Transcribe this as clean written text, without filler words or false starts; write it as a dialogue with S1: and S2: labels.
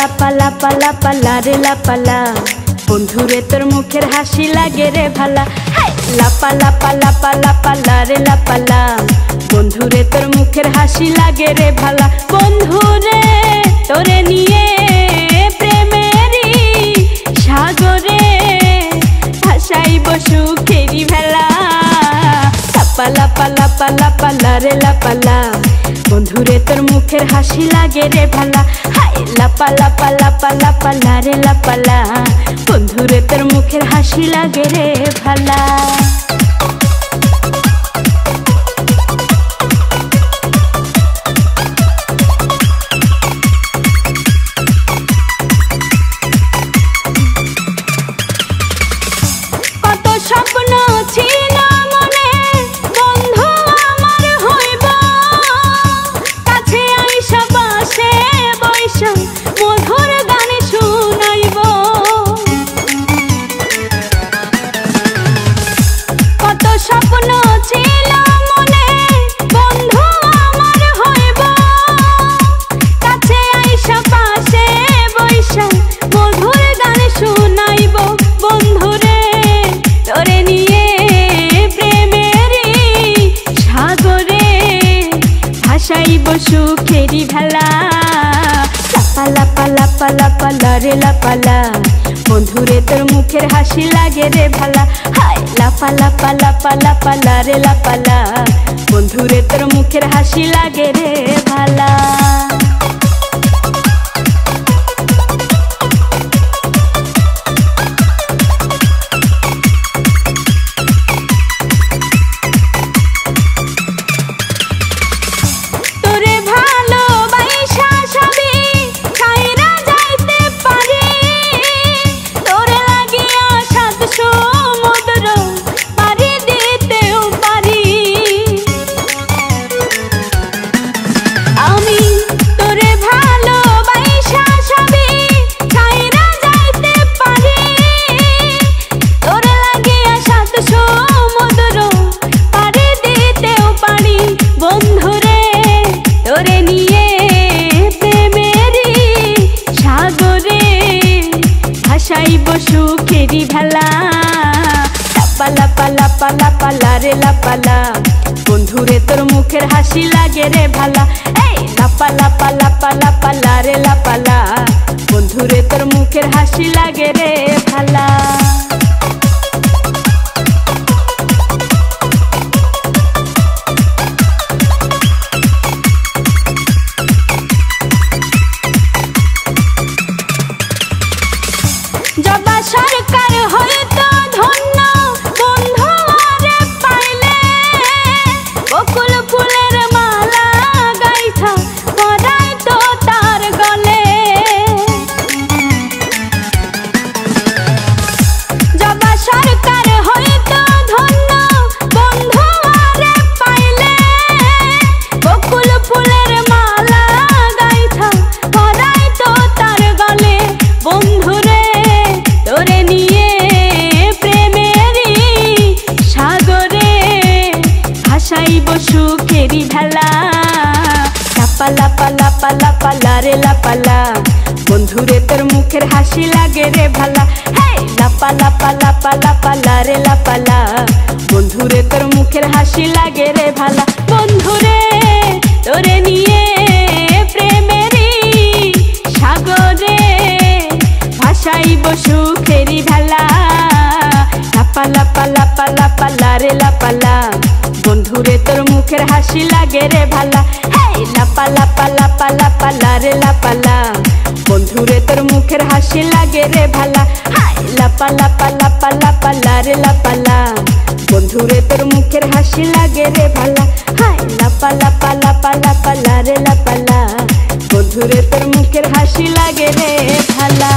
S1: লাপা লাপা লাপা লারে লাপালা বন্ধুরে তোর মুখের হাসি লাগে রে ভালা। লাপা লাপা লাপা লাপা লারে লাপালা বন্ধুরে তোর মুখের হাসি লাগে রে ভালা। বন্ধুরে তোরে নিয়ে প্রেমেরই সাগরে ভাসাইব সুখেরি ভেলা। লাপা লাপা লাপা লাপা লারে লাপালা বন্ধুরে তোর মুখের হাসি লাগে রে ভালা। লাপা লাপা লাপা লাপা লারে লাপালা বন্ধুরে তোর মুখের হাসি লাগে রে ভালা। কত স্বপ্ন ছিল মনে বন্ধু আমার হইব, কাছে আইসা পাশে বৈশা মধুর গান শুনাইব। কত স্বপ্ন ছিল মনে বন্ধু আমার হইব, কাছে আইসা পাশে বৈশা মধুর গান শুনাইব। বন্ধুরে তোরে নিয়ে প্রেমেরই সাগরে ভাসাইব সুখেরি ভেলা। লাপা লাপা লাপা লাপা লারে লাপালা বন্ধুরে তোর মুখের হাসি লাগে রে ভালা। লাপা লাপা লাপা লাপা লারে লাপালা বন্ধুরে তোর মুখের হাসি লাগে রে ভালা। ভাসাইব সুখেরি ভেলা। লাপা লাপা লাপা লাপা লারে লাপালা বন্ধুরে তোর মুখের হাসি লাগে রে ভালা। লাপা লাপা লাপা লাপা লারে লাপালা বন্ধুরে তোর মুখের হাসি লাগে রে ভালা। জবা সরকার হয়তো ধন্য বন্ধু আরে পাইলে, বকুল ফুলের মালা গাইথা পরাই তো তার গলে। জবা সরকার হয়তো ধন্য বন্ধু আরে পাইলে, বকুল ফুলের মালা গাইথা পরাই তো তার গলে। বন্ধুরে তোরে নিয়ে প্রেমেরই সাগরে ভাসাইব সুখেরি ভেলা। লাপা লাপা লাপা লাপা লারে লাপালা বন্ধুরে তোর মুখের হাসি লাগে রে ভালা। লাপা লাপা লাপা লাপা লারে লাপালা বন্ধুরে তোর মুখের হাসি লাগে রে ভালা। বন্ধুরে তোরে নিয়ে প্রেমেরই সাগরে ভাসাইব সুখেরি ভেলা। লাপা লাপা লাপা লাপা লারে লাপালা বন্ধুরে তোর মুখের হাসি লাগে রে ভালা। লাপা লাপা লাপা লাপা লারে লাপালা বন্ধুরে তোর মুখের হাসি লাগে রে ভালা। লাপা লাপা লাপা লাপা লারে লাপালা বন্ধুরে তোর মুখের হাসি লাগে রে ভালা। লাপা লাপা লাপা লাপা লারে লাপালা বন্ধুরে তোর মুখের হাসি লাগে রে ভালা।